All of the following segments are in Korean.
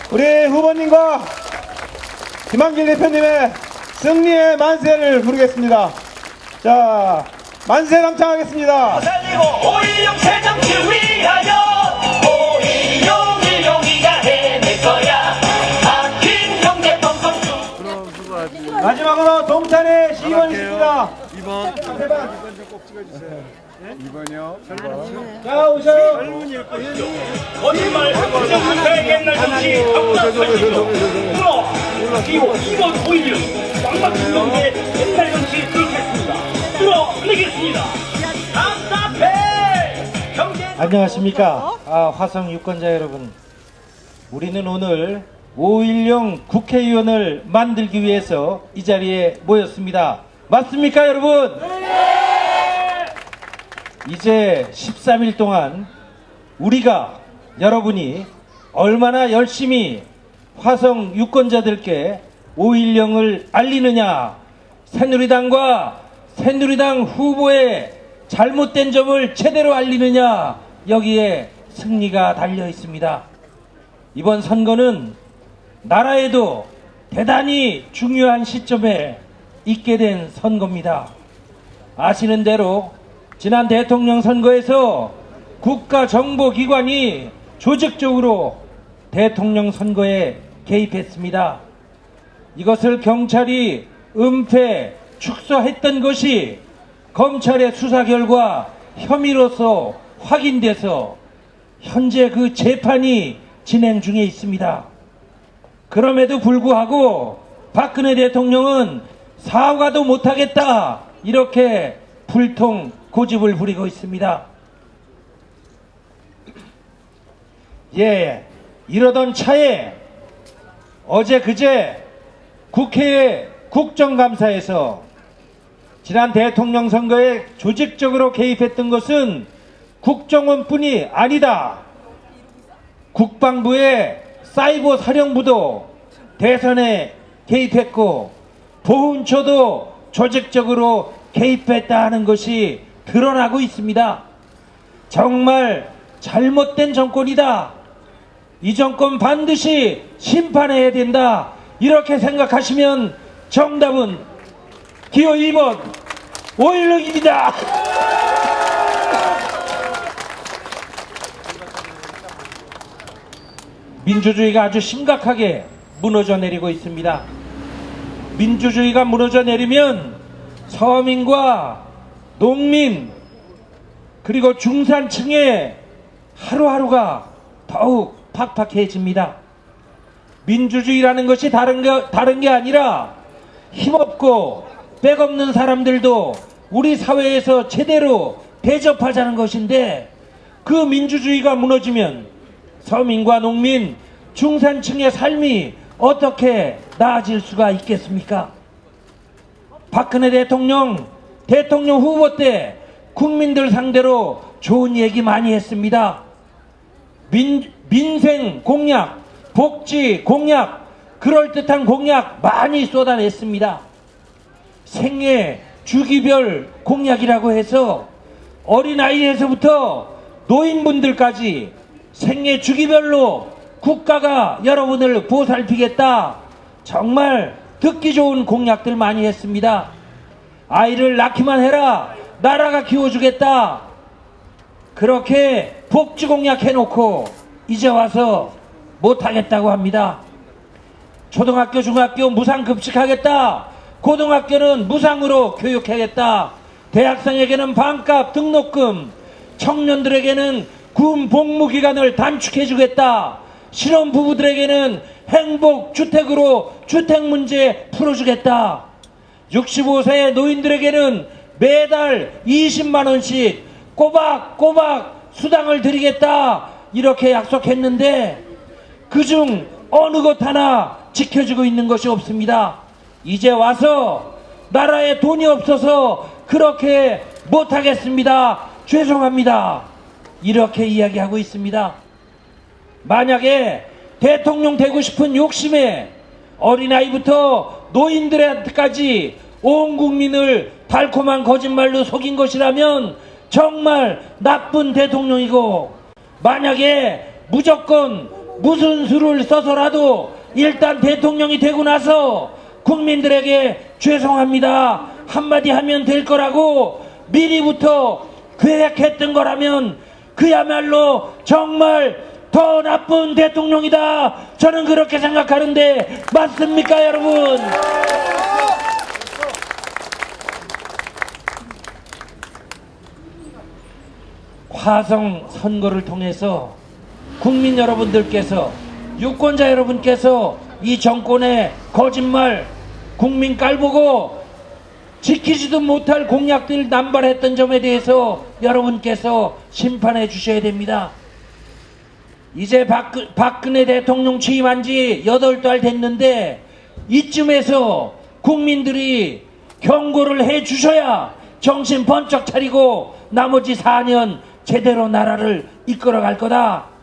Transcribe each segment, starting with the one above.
우리 후보님과 김한길 대표님의 승리의 만세를 부르겠습니다. 자, 만세 남창하겠습니다. 살리고 5.16 새정치를 위하여 5.16 일용이가 해낼 거야. 막힌 경제 뻥뻥 마지막으로 동탄의 시의원이십니다. 2번. 2번 꼭 찍어주세요. 2번이요. 자, 오셔요. 거짓말 정부의 옛날 정치 그리고 2번 5.16 왕박힌 경제 옛날 정치 들겠습니다. 끌어내겠습니다. 답답해 경제. 안녕하십니까. 화성 유권자 여러분, 우리는 오늘 5.16 국회의원을 만들기 위해서 이 자리에 모였습니다. 맞습니까 여러분? 이제 13일 동안 우리가, 여러분이 얼마나 열심히 화성 유권자들께 5.16을 알리느냐, 새누리당과 새누리당 후보의 잘못된 점을 제대로 알리느냐, 여기에 승리가 달려 있습니다. 이번 선거는 나라에도 대단히 중요한 시점에 있게 된 선거입니다. 아시는 대로 지난 대통령 선거에서 국가정보기관이 조직적으로 대통령 선거에 개입했습니다. 이것을 경찰이 은폐, 축소했던 것이 검찰의 수사 결과 혐의로서 확인돼서 현재 그 재판이 진행 중에 있습니다. 그럼에도 불구하고 박근혜 대통령은 사과도 못하겠다, 이렇게 불통 고집을 부리고 있습니다. 예, 이러던 차에 어제 그제 국회의 국정감사에서 지난 대통령 선거에 조직적으로 개입했던 것은 국정원뿐이 아니다. 국방부의 사이버 사령부도 대선에 개입했고 보훈처도 조직적으로 개입했다는 것이 드러나고 있습니다. 정말 잘못된 정권이다. 이 정권 반드시 심판해야 된다. 이렇게 생각하시면 정답은 기호 2번 5.16입니다. 민주주의가 아주 심각하게 무너져 내리고 있습니다. 민주주의가 무너져 내리면 서민과 농민 그리고 중산층의 하루하루가 더욱 팍팍해집니다. 민주주의라는 것이 다른 게 아니라 힘없고 백없는 사람들도 우리 사회에서 제대로 대접하자는 것인데, 그 민주주의가 무너지면 서민과 농민, 중산층의 삶이 어떻게 나아질 수가 있겠습니까? 박근혜 대통령 후보 때 국민들 상대로 좋은 얘기 많이 했습니다. 민생 공약, 복지 공약, 그럴듯한 공약 많이 쏟아냈습니다. 생애 주기별 공약이라고 해서 어린아이에서부터 노인분들까지 생애 주기별로 국가가 여러분을 보살피겠다. 정말 듣기 좋은 공약들 많이 했습니다. 아이를 낳기만 해라, 나라가 키워주겠다. 그렇게 복지 공약 해놓고 이제 와서 못하겠다고 합니다. 초등학교, 중학교 무상급식하겠다. 고등학교는 무상으로 교육하겠다. 대학생에게는 반값 등록금, 청년들에게는 군 복무기간을 단축해주겠다. 신혼부부들에게는 행복주택으로 주택문제 풀어주겠다. 65세 노인들에게는 매달 20만원씩 꼬박꼬박 수당을 드리겠다. 이렇게 약속했는데 그중 어느 것 하나 지켜지고 있는 것이 없습니다. 이제 와서 나라에 돈이 없어서 그렇게 못하겠습니다. 죄송합니다. 이렇게 이야기하고 있습니다. 만약에 대통령 되고 싶은 욕심에 어린아이부터 노인들한테까지 온 국민을 달콤한 거짓말로 속인 것이라면 정말 나쁜 대통령이고, 만약에 무조건 무슨 수를 써서라도 일단 대통령이 되고 나서 국민들에게 죄송합니다 한마디 하면 될 거라고 미리부터 계획했던 거라면 그야말로 정말 더 나쁜 대통령이다. 저는 그렇게 생각하는데 맞습니까 여러분? 화성 선거를 통해서 국민 여러분들께서 유권자 여러분께서 이 정권의 거짓말 국민 깔보고 지키지도 못할 공약들 남발했던 점에 대해서 여러분께서 심판해 주셔야 됩니다. 이제 박근혜 대통령 취임한 지 8달 됐는데 이쯤에서 국민들이 경고를 해 주셔야 정신 번쩍 차리고 나머지 4년 제대로 나라를 이끌어 갈 거다.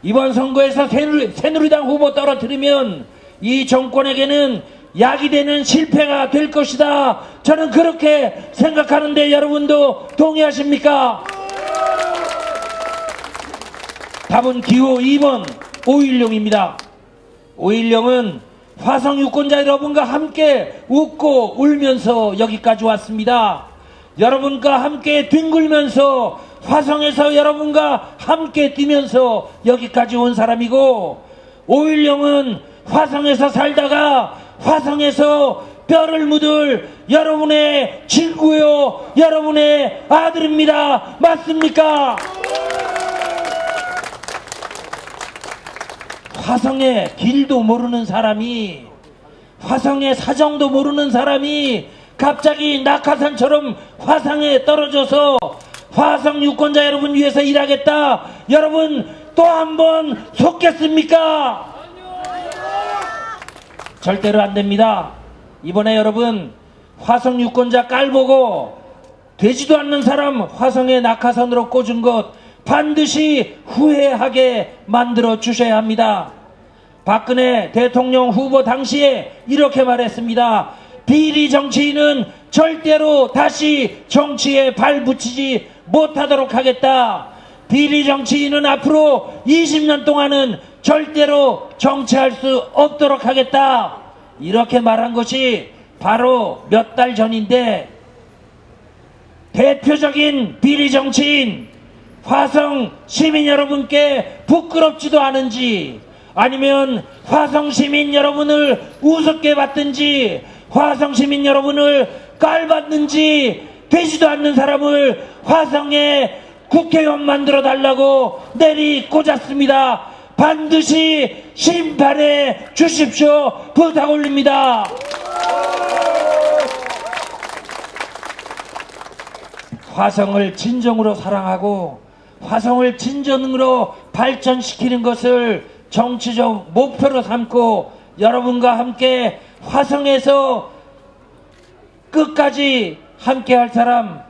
이번 선거에서 새누리당 후보 떨어뜨리면 이 정권에게는 약이 되는 실패가 될 것이다. 저는 그렇게 생각하는데 여러분도 동의하십니까? 답은 기호 2번 5.16입니다. 5.16은 화성 유권자 여러분과 함께 웃고 울면서 여기까지 왔습니다. 여러분과 함께 뒹굴면서 화성에서 여러분과 함께 뛰면서 여기까지 온 사람이고 5.16은 화성에서 살다가 화성에서 뼈를 묻을 여러분의 친구요 여러분의 아들입니다. 맞습니까? 화성의 길도 모르는 사람이 화성의 사정도 모르는 사람이 갑자기 낙하산처럼 화성에 떨어져서 화성 유권자 여러분 위해서 일하겠다. 여러분 또 한 번 속겠습니까? 절대로 안 됩니다. 이번에 여러분 화성 유권자 깔보고 되지도 않는 사람 화성에 낙하산으로 꽂은 것 반드시 후회하게 만들어 주셔야 합니다. 박근혜 대통령 후보 당시에 이렇게 말했습니다. 비리 정치인은 절대로 다시 정치에 발 붙이지 못하도록 하겠다. 비리 정치인은 앞으로 20년 동안은 절대로 정치할 수 없도록 하겠다. 이렇게 말한 것이 바로 몇 달 전인데 대표적인 비리 정치인 화성 시민 여러분께 부끄럽지도 않은지 아니면 화성 시민 여러분을 우습게 봤든지 화성 시민 여러분을 깔봤는지 되지도 않는 사람을 화성에 국회의원 만들어 달라고 내리 꽂았습니다. 반드시 심판해 주십시오. 부탁 올립니다. 화성을 진정으로 사랑하고 화성을 진정으로 발전시키는 것을 정치적 목표로 삼고 여러분과 함께 화성에서 끝까지 함께 할 사람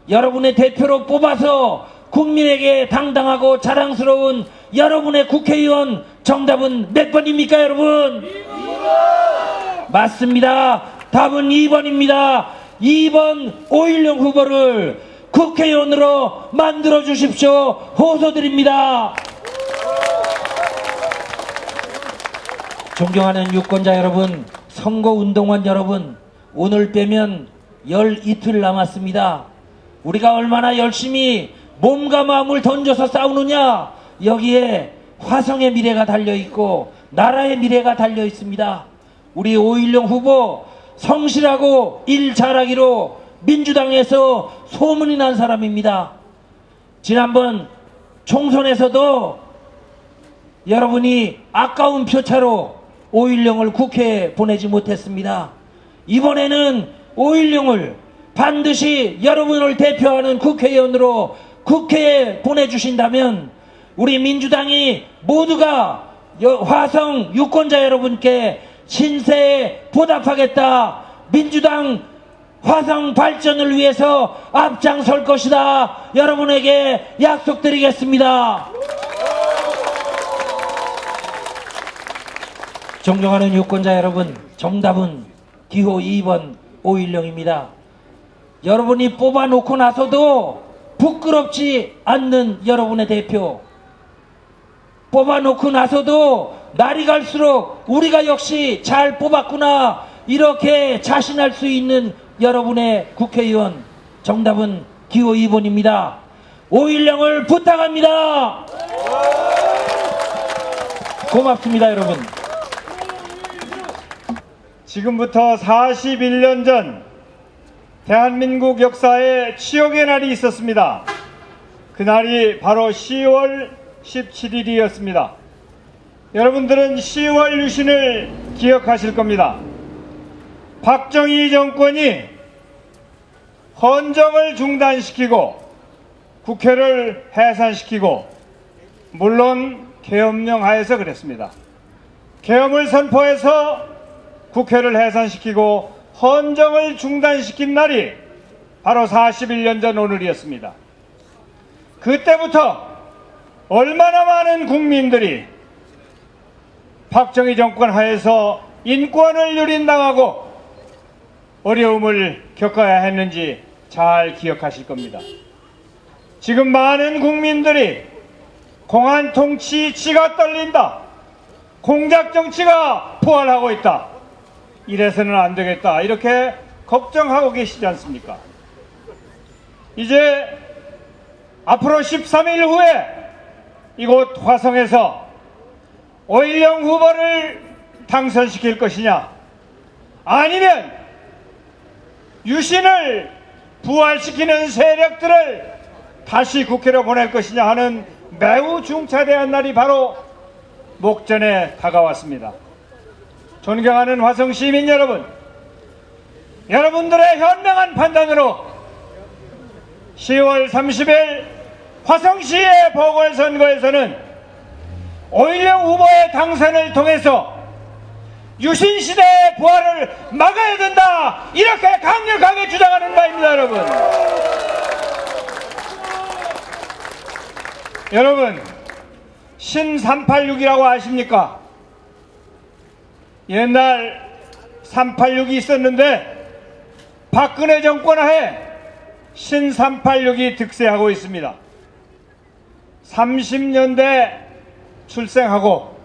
여러분의 대표로 뽑아서 국민에게 당당하고 자랑스러운 여러분의 국회의원 정답은 몇 번입니까 여러분? 2번! 맞습니다. 답은 2번입니다. 2번 5.16 후보를 국회의원으로 만들어 주십시오. 호소드립니다. 존경하는 유권자 여러분, 선거운동원 여러분, 오늘 빼면 열 이틀 남았습니다. 우리가 얼마나 열심히 몸과 마음을 던져서 싸우느냐, 여기에 화성의 미래가 달려있고 나라의 미래가 달려있습니다. 우리 5.16 후보 성실하고 일 잘하기로 민주당에서 소문이 난 사람입니다. 지난번 총선에서도 여러분이 아까운 표차로 5.16을 국회에 보내지 못했습니다. 이번에는 5.16을 반드시 여러분을 대표하는 국회의원으로 국회에 보내주신다면 우리 민주당이 모두가 화성 유권자 여러분께 신세에 보답하겠다. 민주당 화성 발전을 위해서 앞장설 것이다. 여러분에게 약속드리겠습니다. 존경하는 유권자 여러분, 정답은 기호 2번 5.16입니다. 여러분이 뽑아놓고 나서도 부끄럽지 않는 여러분의 대표, 뽑아놓고 나서도 날이 갈수록 우리가 역시 잘 뽑았구나 이렇게 자신할 수 있는 여러분의 국회의원, 정답은 기호 2번입니다. 5.16을 부탁합니다. 고맙습니다, 여러분. 지금부터 41년 전 대한민국 역사에 치욕의 날이 있었습니다. 그날이 바로 10월 17일이었습니다. 여러분들은 10월 유신을 기억하실 겁니다. 박정희 정권이 헌정을 중단시키고 국회를 해산시키고 물론 계엄령 하에서 그랬습니다. 계엄을 선포해서 국회를 해산시키고 헌정을 중단시킨 날이 바로 41년 전 오늘이었습니다. 그때부터 얼마나 많은 국민들이 박정희 정권 하에서 인권을 유린당하고 어려움을 겪어야 했는지 잘 기억하실 겁니다. 지금 많은 국민들이 공안 통치 치가 떨린다, 공작 정치가 부활하고 있다, 이래서는 안 되겠다 이렇게 걱정하고 계시지 않습니까? 이제 앞으로 13일 후에 이곳 화성에서 5.16 후보를 당선시킬 것이냐, 아니면 유신을 부활시키는 세력들을 다시 국회로 보낼 것이냐 하는 매우 중차대한 날이 바로 목전에 다가왔습니다. 존경하는 화성 시민 여러분, 여러분들의 현명한 판단으로 10월 30일 화성시의 보궐선거에서는 5.16 후보의 당선을 통해서 유신시대의 부활을 막아야 된다, 이렇게 강력하게 주장하는 바입니다. 여러분 신386이라고 아십니까? 옛날 386이 있었는데 박근혜 정권 하에 신386이 득세하고 있습니다. 30년대 출생하고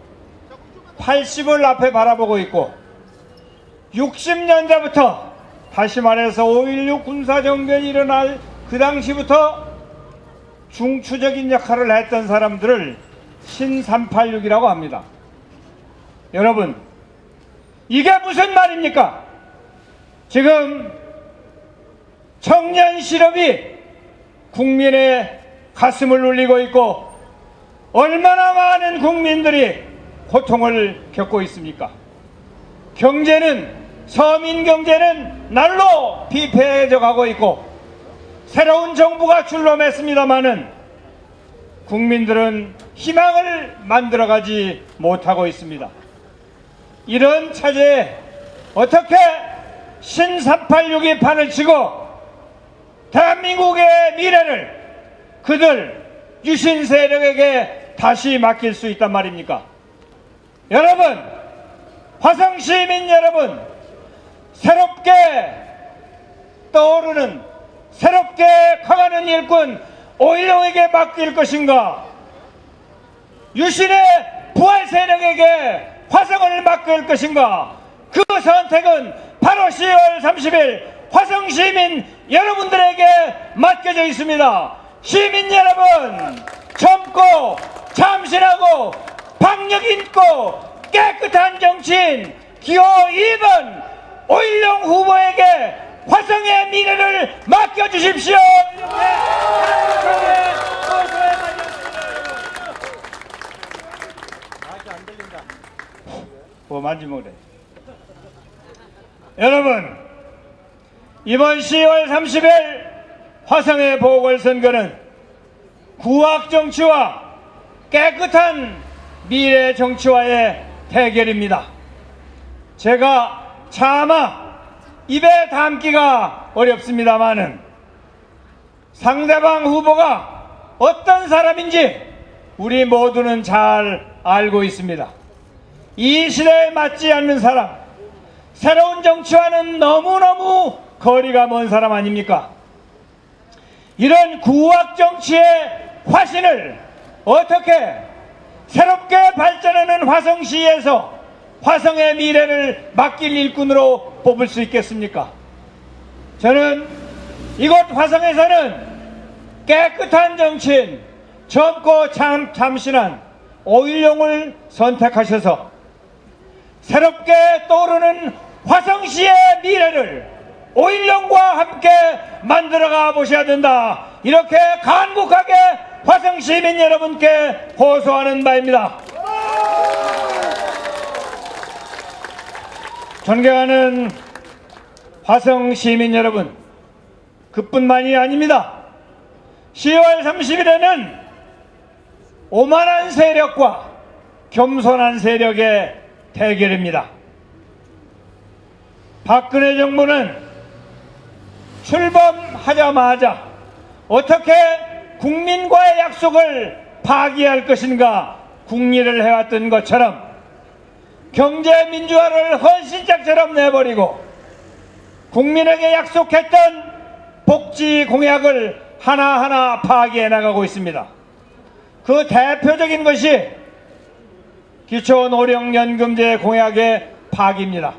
80을 앞에 바라보고 있고 60년대부터 다시 말해서 5.16 군사정변이 일어날 그 당시부터 중추적인 역할을 했던 사람들을 신386이라고 합니다. 여러분, 이게 무슨 말입니까? 지금 청년 실업이 국민의 가슴을 울리고 있고 얼마나 많은 국민들이 고통을 겪고 있습니까? 경제는, 서민 경제는 날로 비폐해져 가고 있고 새로운 정부가 출범했습니다마는 국민들은 희망을 만들어가지 못하고 있습니다. 이런 차제에 어떻게 신386이 판을 치고 대한민국의 미래를 그들 유신 세력에게 다시 맡길 수 있단 말입니까? 여러분, 화성 시민 여러분, 새롭게 떠오르는, 새롭게 커가는 일꾼 5.16에게 맡길 것인가, 유신의 부활 세력에게 화성을 맡길 것인가, 그 선택은 바로 10월 30일 화성 시민 여러분들에게 맡겨져 있습니다. 시민 여러분, 젊고 참신하고 박력 있고 깨끗한 정치인 기호 2번 5.16 후보에게 화성의 미래를 맡겨주십시오. 뭐 만지면 그래. 여러분, 이번 10월 30일 화성의 보궐선거는 구악 정치와 깨끗한 미래 정치와의 대결입니다. 제가 차마 입에 담기가 어렵습니다마는 상대방 후보가 어떤 사람인지 우리 모두는 잘 알고 있습니다. 이 시대에 맞지 않는 사람, 새로운 정치와는 너무너무 거리가 먼 사람 아닙니까? 이런 구악 정치의 화신을 어떻게 새롭게 발전하는 화성시에서 화성의 미래를 맡길 일꾼으로 뽑을 수 있겠습니까? 저는 이곳 화성에서는 깨끗한 정치인, 젊고 참신한 오일용을 선택하셔서 새롭게 떠오르는 화성시의 미래를 오일용과 함께 만들어가 보셔야 된다. 이렇게 간곡하게 화성시민 여러분께 호소하는 바입니다. 존경하는 화성시민 여러분, 그뿐만이 아닙니다. 10월 30일에는 오만한 세력과 겸손한 세력의 대결입니다. 박근혜 정부는 출범하자마자 어떻게 국민과의 약속을 파기할 것인가 궁리를 해왔던 것처럼 경제 민주화를 헌신짝처럼 내버리고 국민에게 약속했던 복지 공약을 하나하나 파기해 나가고 있습니다. 그 대표적인 것이 기초노령연금제 공약의 파기입니다.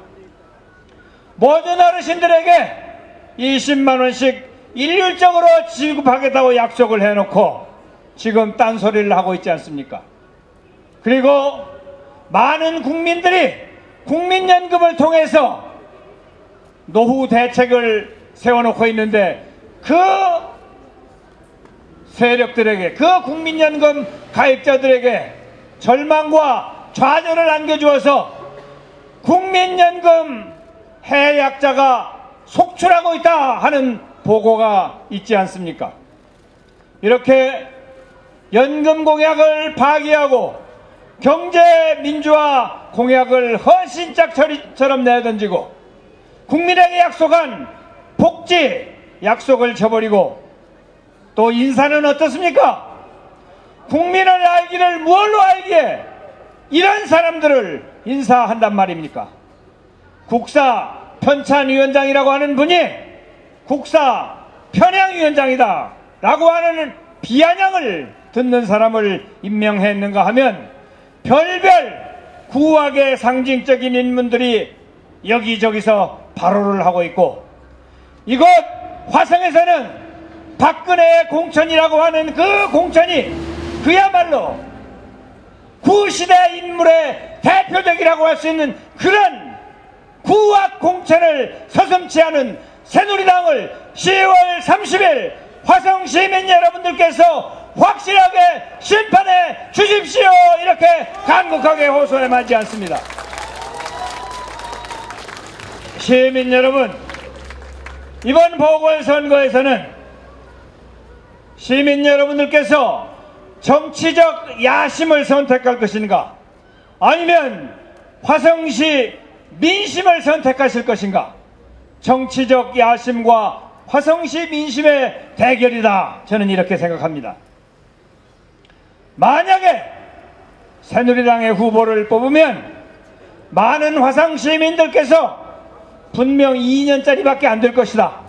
모든 어르신들에게 20만원씩 일률적으로 지급하겠다고 약속을 해놓고 지금 딴소리를 하고 있지 않습니까? 그리고 많은 국민들이 국민연금을 통해서 노후 대책을 세워놓고 있는데 그 세력들에게, 그 국민연금 가입자들에게 절망과 좌절을 안겨주어서 국민연금 해약자가 속출하고 있다 하는 보고가 있지 않습니까? 이렇게 연금 공약을 파기하고 경제 민주화 공약을 헌신짝처럼 내던지고 국민에게 약속한 복지 약속을 저버리고 또 인사는 어떻습니까? 국민을 알기를 무얼로 알기에 이런 사람들을 인사한단 말입니까? 국사 편찬위원장이라고 하는 분이 국사 편향위원장이다 라고 하는 비아냥을 듣는 사람을 임명했는가 하면 별별 구악의 상징적인 인물들이 여기저기서 발언을 하고 있고 이곳 화성에서는 박근혜의 공천이라고 하는 그 공천이 그야말로 구시대 인물의 대표적이라고 할 수 있는 그런 구악 공천을 서슴지 않은 새누리당을 10월 30일 화성 시민 여러분들께서 확실하게 심판해 주십시오. 이렇게 간곡하게 호소해 마지 않습니다. 시민 여러분, 이번 보궐선거에서는 시민 여러분들께서 정치적 야심을 선택할 것인가 아니면 화성시 민심을 선택하실 것인가? 정치적 야심과 화성시 민심의 대결이다. 저는 이렇게 생각합니다. 만약에 새누리당의 후보를 뽑으면 많은 화성 시민들께서 분명 2년짜리밖에 안 될 것이다.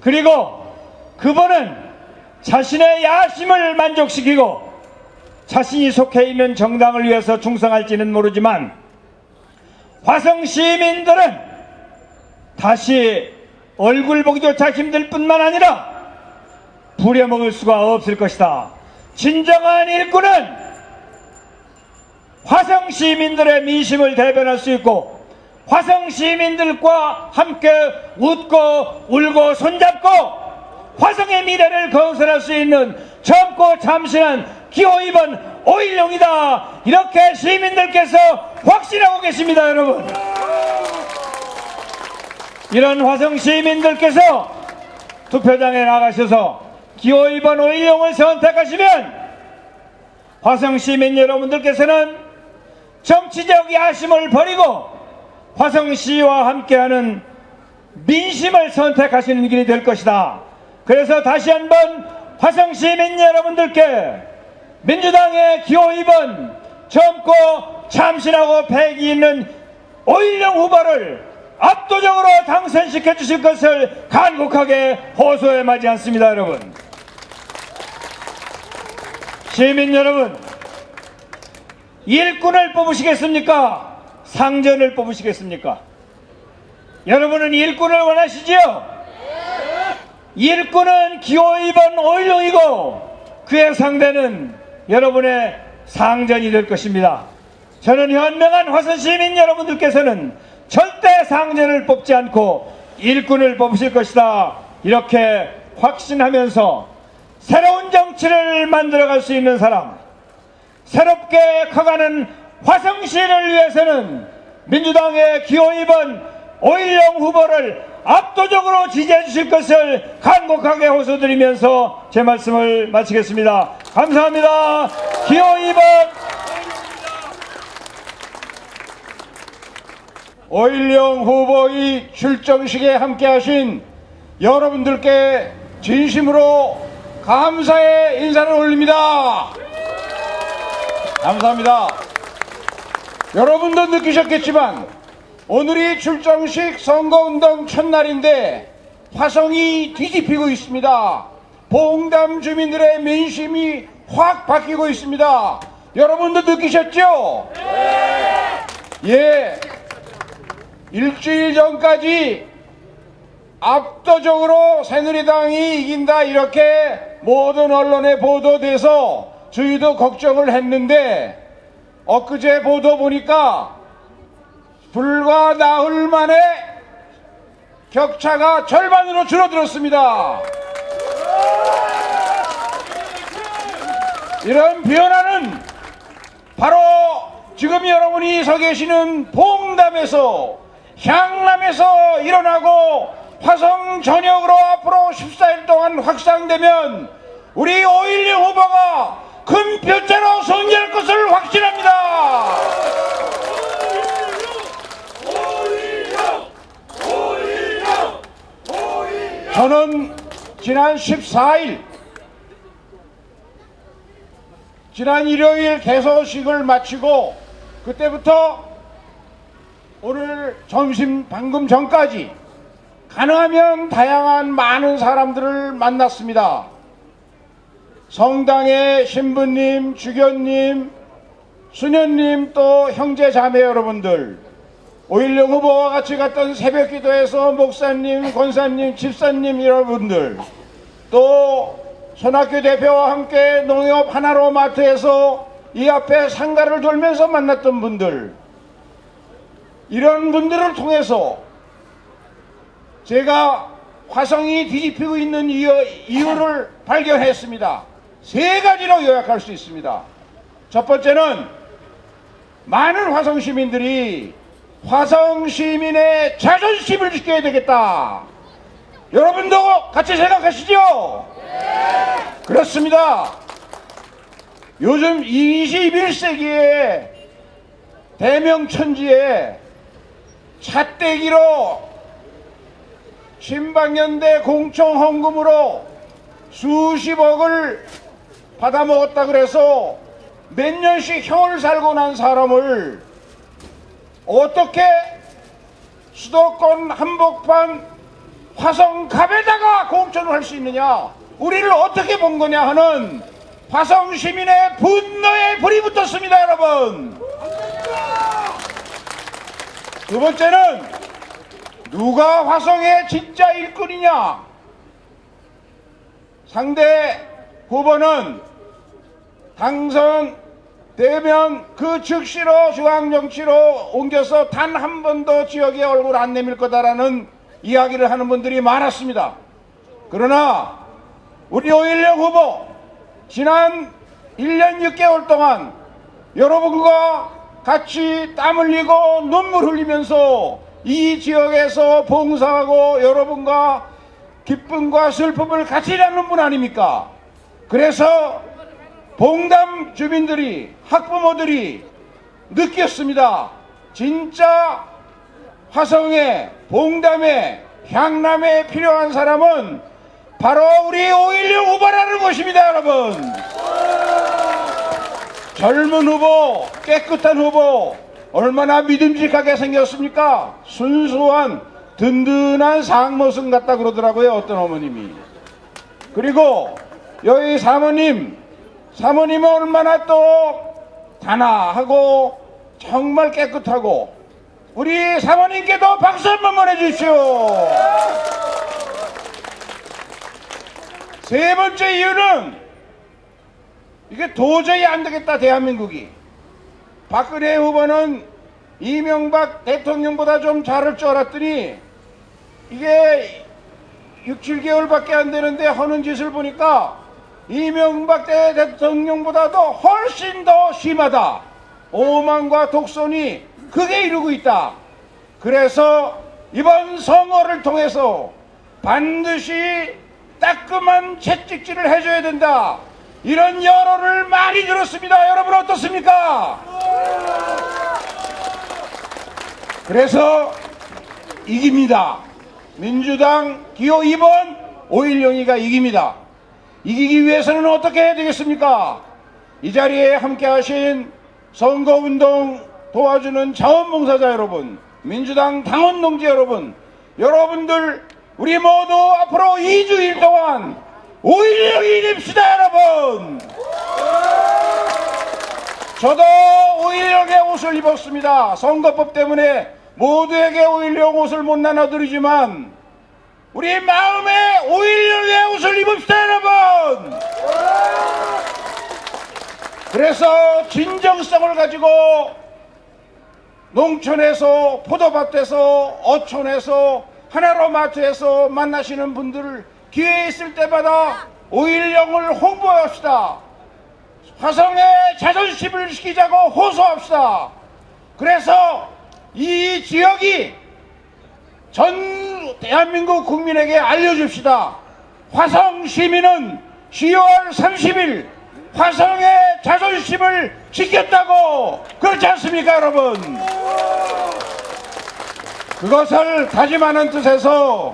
그리고 그분은 자신의 야심을 만족시키고 자신이 속해 있는 정당을 위해서 충성할지는 모르지만 화성 시민들은 다시 얼굴 보기조차 힘들 뿐만 아니라 부려먹을 수가 없을 것이다. 진정한 일꾼은 화성 시민들의 민심을 대변할 수 있고 화성 시민들과 함께 웃고 울고 손잡고 화성의 미래를 건설할 수 있는 젊고 참신한 기호2번 오일용이다. 이렇게 시민들께서 확신하고 계십니다. 여러분, 이런 화성 시민들께서 투표장에 나가셔서 기호2번 오일용을 선택하시면 화성 시민 여러분들께서는 정치적 야심을 버리고 화성시와 함께하는 민심을 선택하시는 길이 될 것이다. 그래서 다시 한번 화성 시민 여러분들께 민주당의 기호2번 젊고 참신하고 패기 있는 오일용 후보를 압도적으로 당선시켜 주실 것을 간곡하게 호소해 마지 않습니다. 여러분, 시민 여러분, 일꾼을 뽑으시겠습니까? 상전을 뽑으시겠습니까? 여러분은 일꾼을 원하시지요? 일꾼은 기호 2번 오일룡이고 그의 상대는 여러분의 상전이 될 것입니다. 저는 현명한 화성 시민 여러분들께서는 절대 상전을 뽑지 않고 일꾼을 뽑으실 것이다, 이렇게 확신하면서 새로운 정치를 만들어갈 수 있는 사람, 새롭게 커가는 화성시를 위해서는 민주당의 기호 2번 오일룡 후보를 압도적으로 지지해 주실 것을 간곡하게 호소드리면서 제 말씀을 마치겠습니다. 감사합니다. 기호 2번 오일룡 후보의 출정식에 함께하신 여러분들께 진심으로 감사의 인사를 올립니다. 감사합니다. 여러분도 느끼셨겠지만 오늘이 출정식 선거운동 첫날인데 화성이 뒤집히고 있습니다. 봉담 주민들의 민심이 확 바뀌고 있습니다. 여러분도 느끼셨죠? 예. 일주일 전까지 압도적으로 새누리당이 이긴다 이렇게 모든 언론에 보도돼서 저희도 걱정을 했는데 엊그제 보도 보니까 불과 나흘 만에 격차가 절반으로 줄어들었습니다. 이런 변화는 바로 지금 여러분이 서 계시는 봉담에서 향남에서 일어나고 화성 전역으로 앞으로 14일 동안 확산되면 우리 오일룡 후보가 큰 표차로 승리할 것을 확신합니다. 저는 지난 14일 지난 일요일 개소식을 마치고 그때부터 오늘 점심 방금 전까지 가능하면 다양한 많은 사람들을 만났습니다. 성당의 신부님, 주교님, 수녀님, 또 형제 자매 여러분들, 오일룡 후보와 같이 갔던 새벽기도에서 목사님, 권사님, 집사님 여러분들, 또 손학규 대표와 함께 농협 하나로 마트에서 이 앞에 상가를 돌면서 만났던 분들, 이런 분들을 통해서 제가 화성이 뒤집히고 있는 이유를 발견했습니다. 세 가지로 요약할 수 있습니다. 첫 번째는 많은 화성 시민들이 화성 시민의 자존심을 지켜야 되겠다. 여러분도 같이 생각하시죠? 그렇습니다. 요즘 21세기에 대명천지에 찻대기로 신방연대 공청헌금으로 수십억을 받아먹었다 그래서 몇 년씩 형을 살고 난 사람을 어떻게 수도권 한복판 화성갑에다가 공천을 할 수 있느냐, 우리를 어떻게 본 거냐 하는 화성 시민의 분노에 불이 붙었습니다. 여러분, 두 번째는 누가 화성의 진짜 일꾼이냐. 상대 후보는 당선되면 그 즉시로 중앙정치로 옮겨서 단 한 번도 지역에 얼굴 안 내밀 거다라는 이야기를 하는 분들이 많았습니다. 그러나 우리 오일룡 후보 지난 1년 6개월 동안 여러분과 같이 땀 흘리고 눈물 흘리면서 이 지역에서 봉사하고 여러분과 기쁨과 슬픔을 같이 나누는 분 아닙니까? 그래서 봉담 주민들이, 학부모들이 느꼈습니다. 진짜 화성에, 봉담에, 향남에 필요한 사람은 바로 우리 오일룡 후보라는 것입니다. 여러분, 젊은 후보, 깨끗한 후보, 얼마나 믿음직하게 생겼습니까? 순수한 든든한 상모승 같다 그러더라고요, 어떤 어머님이. 그리고 여기 사모님은 얼마나 또 단아하고 정말 깨끗하고 우리 사모님께도 박수 한번 보내주십시오. 세 번째 이유는 이게 도저히 안 되겠다. 대한민국이 박근혜 후보는 이명박 대통령보다 좀 잘할 줄 알았더니 이게 6, 7개월밖에 안 되는데 하는 짓을 보니까 이명박 대통령보다도 훨씬 더 심하다. 오만과 독선이 크게 이루고 있다. 그래서 이번 선거를 통해서 반드시 따끔한 채찍질을 해줘야 된다. 이런 여론을 많이 들었습니다. 여러분 어떻습니까? 그래서 이깁니다. 민주당 기호 2번 510이가 이깁니다. 이기기 위해서는 어떻게 해야 되겠습니까? 이 자리에 함께 하신 선거운동 도와주는 자원봉사자 여러분, 민주당 당원 동지 여러분, 여러분들 우리 모두 앞으로 2주일 동안 5.16이 됩시다. 여러분, 저도 5.16의 옷을 입었습니다. 선거법 때문에 모두에게 5.16 옷을 못 나눠드리지만 우리 마음에 5.16의 옷을 입읍시다. 여러분, 그래서 진정성을 가지고 농촌에서 포도밭에서 어촌에서 하나로마트에서 만나시는 분들을 기회 있을 때마다 5.16을 홍보합시다. 화성에 자존심을 지키자고 호소합시다. 그래서 이 지역이 전 대한민국 국민에게 알려줍시다. 화성 시민은 10월 30일 화성의 자존심을 지켰다고. 그렇지 않습니까 여러분? 그것을 다짐하는 뜻에서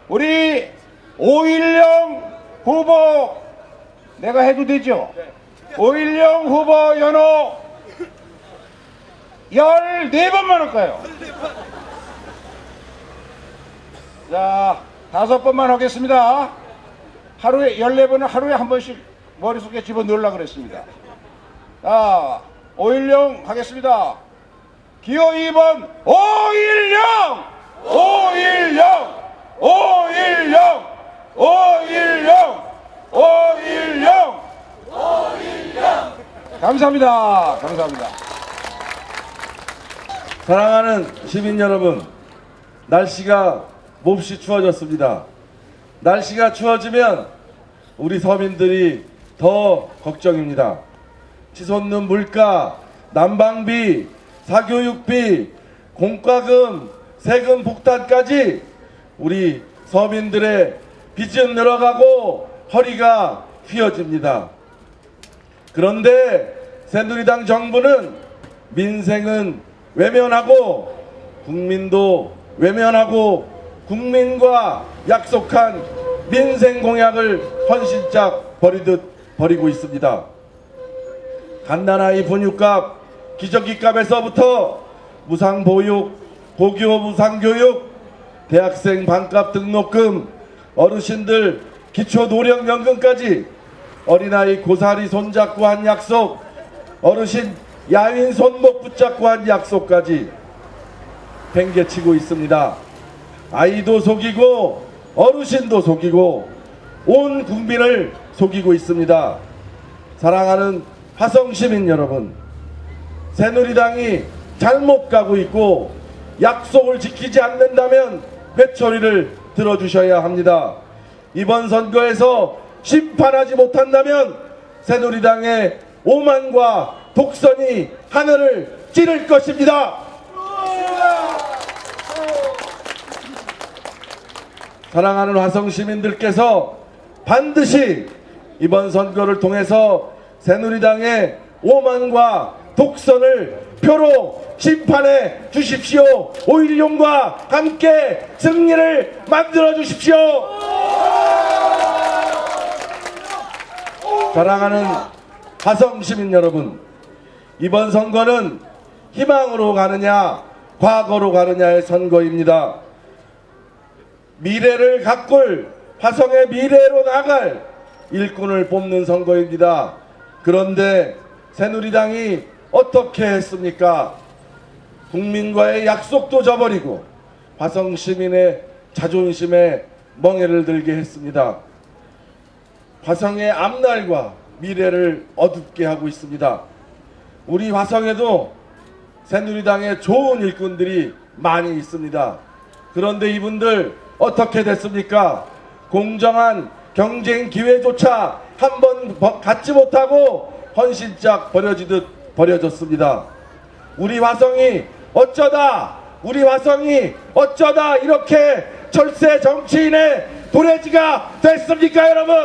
우리 5.16 후보, 내가 해도 되죠? 5.16 후보 연호 14번만 할까요? 자, 5번만 하겠습니다. 하루에 14번은 하루에 한 번씩 머릿속에 집어넣으려고 그랬습니다. 자, 5.16 하겠습니다. 기호 2번 5.16! 5.16! 5.16! 5.16! 5.16! 5.16! 감사합니다. 감사합니다. 사랑하는 시민 여러분, 날씨가 몹시 추워졌습니다. 날씨가 추워지면 우리 서민들이 더 걱정입니다. 치솟는 물가, 난방비, 사교육비, 공과금, 세금 폭탄까지 우리 서민들의 빚은 늘어가고 허리가 휘어집니다. 그런데 새누리당 정부는 민생은 외면하고 국민도 외면하고 국민과 약속한 민생 공약을 헌신짝 버리고 있습니다. 갓난아이 분유값, 기저귀값에서부터 무상보육, 고교 무상교육, 대학생 반값 등록금, 어르신들 기초노령연금까지, 어린아이 고사리 손잡고 한 약속, 어르신 야윈 손목 붙잡고 한 약속까지 팽개치고 있습니다. 아이도 속이고 어르신도 속이고 온 국민을 속이고 있습니다. 사랑하는 화성시민 여러분, 새누리당이 잘못 가고 있고 약속을 지키지 않는다면 회초리를 들어주셔야 합니다. 이번 선거에서 심판하지 못한다면 새누리당의 오만과 독선이 하늘을 찌를 것입니다. 사랑하는 화성 시민들께서 반드시 이번 선거를 통해서 새누리당의 오만과 독선을 표로 심판해 주십시오. 5.16과 함께 승리를 만들어 주십시오. 사랑하는 화성 시민 여러분, 이번 선거는 희망으로 가느냐 과거로 가느냐의 선거입니다. 미래를 가꿀, 화성의 미래로 나갈 일꾼을 뽑는 선거입니다. 그런데 새누리당이 어떻게 했습니까? 국민과의 약속도 저버리고 화성 시민의 자존심에 멍해를 들게 했습니다. 화성의 앞날과 미래를 어둡게 하고 있습니다. 우리 화성에도 새누리당의 좋은 일꾼들이 많이 있습니다. 그런데 이분들 어떻게 됐습니까? 공정한 경쟁 기회조차 한 번 갖지 못하고 헌신짝 버려지듯 버려졌습니다. 우리 화성이 어쩌다 이렇게 철새 정치인의 도래지가 됐습니까, 여러분?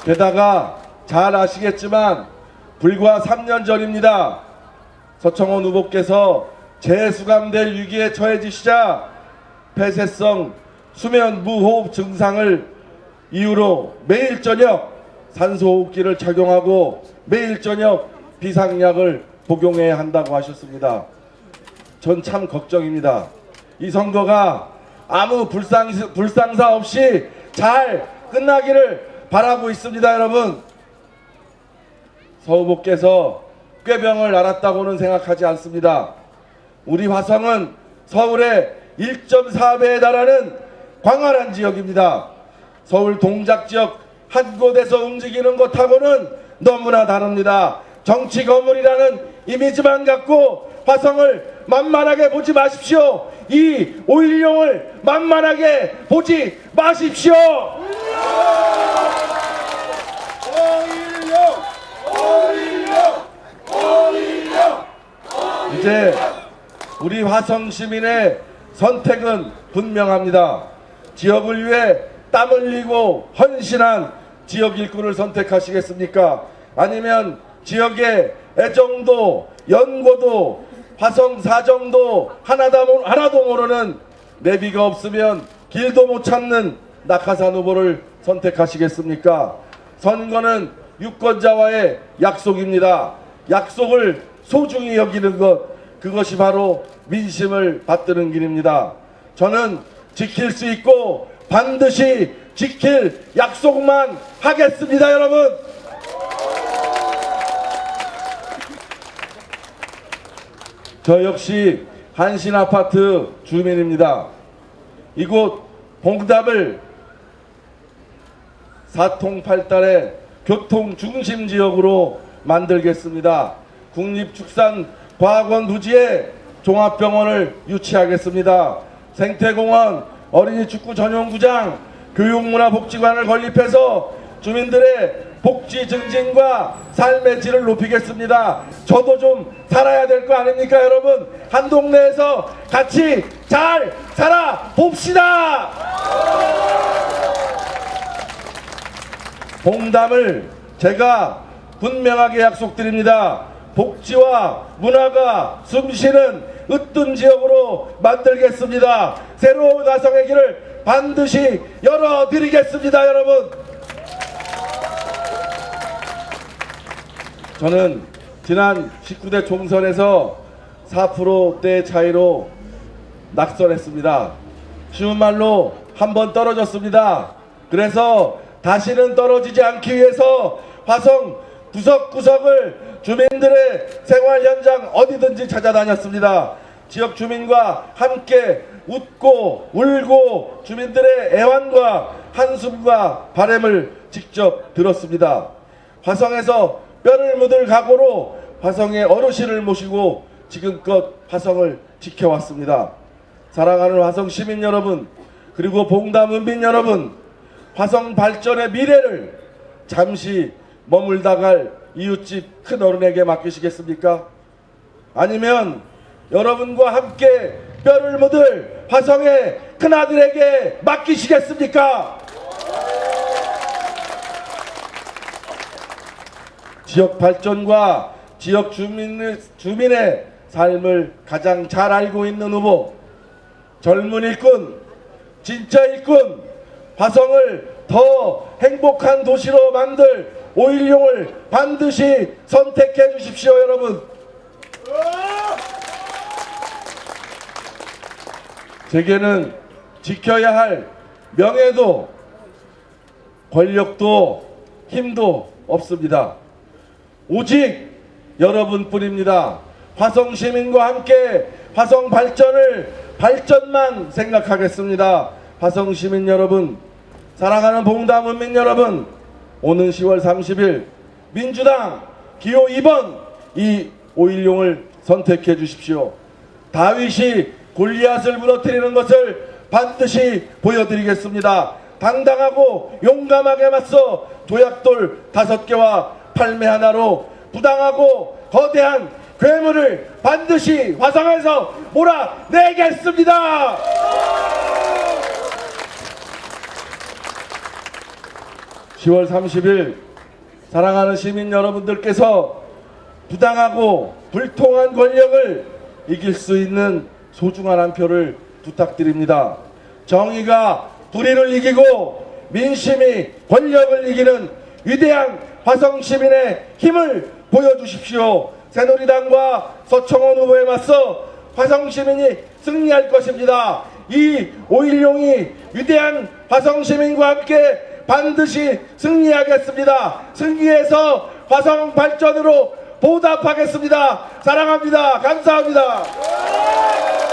게다가 잘 아시겠지만 불과 3년 전입니다. 서청원 후보께서 재수감될 위기에 처해지시자 폐쇄성 수면 무호흡 증상을 이유로 매일 저녁 산소호흡기를 착용하고 매일 저녁 비상약을 복용해야 한다고 하셨습니다. 전 참 걱정입니다. 이 선거가 아무 불상사 없이 잘 끝나기를 바라고 있습니다. 여러분, 서 후보께서 꾀병을 앓았다고는 생각하지 않습니다. 우리 화성은 서울의 1.4배에 달하는 광활한 지역입니다. 서울 동작지역 한 곳에서 움직이는 것하고는 너무나 다릅니다. 정치 거물이라는 이미지만 갖고 화성을 만만하게 보지 마십시오. 이 5.16을 만만하게 보지 마십시오. 이제 우리 화성 시민의 선택은 분명합니다. 지역을 위해 땀 흘리고 헌신한 지역 일꾼을 선택하시겠습니까? 아니면 지역의 애정도 연고도 화성 사정도 하나도 모르는 내비가 없으면 길도 못 찾는 낙하산 후보를 선택하시겠습니까? 선거는 유권자와의 약속입니다. 약속을 소중히 여기는 것, 그것이 바로 민심을 받드는 길입니다. 저는 지킬 수 있고 반드시 지킬 약속만 하겠습니다, 여러분. 저 역시 한신아파트 주민입니다. 이곳 봉담을 사통팔달의 교통 중심 지역으로 만들겠습니다. 국립축산과학원 부지에 종합병원을 유치하겠습니다. 생태공원, 어린이 축구 전용구장, 교육문화복지관을 건립해서 주민들의 복지 증진과 삶의 질을 높이겠습니다. 저도 좀 살아야 될 거 아닙니까, 여러분? 한 동네에서 같이 잘 살아 봅시다. 봉담을 제가 분명하게 약속드립니다. 복지와 문화가 숨쉬는 으뜸 지역으로 만들겠습니다. 새로운 화성의 길을 반드시 열어드리겠습니다, 여러분. 저는 지난 19대 총선에서 4%대 차이로 낙선했습니다. 쉬운 말로 한번 떨어졌습니다. 그래서 다시는 떨어지지 않기 위해서 화성 구석구석을 주민들의 생활 현장 어디든지 찾아다녔습니다. 지역 주민과 함께 웃고 울고 주민들의 애환과 한숨과 바람을 직접 들었습니다. 화성에서 뼈를 묻을 각오로 화성의 어르신을 모시고 지금껏 화성을 지켜왔습니다. 사랑하는 화성 시민 여러분, 그리고 봉담 은민 여러분, 화성 발전의 미래를 잠시 머물다 갈 이웃집 큰어른에게 맡기시겠습니까? 아니면 여러분과 함께 뼈를 묻을 화성의 큰아들에게 맡기시겠습니까? 지역 발전과 지역 주민의 삶을 가장 잘 알고 있는 후보, 젊은 일꾼, 진짜 일꾼, 화성을 더 행복한 도시로 만들 5.16을 반드시 선택해 주십시오, 여러분. 제게는 지켜야 할 명예도 권력도 힘도 없습니다. 오직 여러분뿐입니다. 화성 시민과 함께 화성 발전만 생각하겠습니다. 화성 시민 여러분, 사랑하는 봉담은민 여러분, 오는 10월 30일 민주당 기호 2번 이 오일용을 선택해 주십시오. 다윗이 골리앗을 무너뜨리는 것을 반드시 보여드리겠습니다. 당당하고 용감하게 맞서 조약돌 5개와 팔매 하나로 부당하고 거대한 괴물을 반드시 화성에서 몰아내겠습니다. (10월 30일) 사랑하는 시민 여러분들께서 부당하고 불통한 권력을 이길 수 있는 소중한 한 표를 부탁드립니다. 정의가 불의를 이기고 민심이 권력을 이기는 위대한 화성 시민의 힘을 보여주십시오. 새누리당과 서청원 후보에 맞서 화성 시민이 승리할 것입니다. 이 오일용이 위대한 화성 시민과 함께 반드시 승리하겠습니다. 승리해서 화성 발전으로 보답하겠습니다. 사랑합니다. 감사합니다.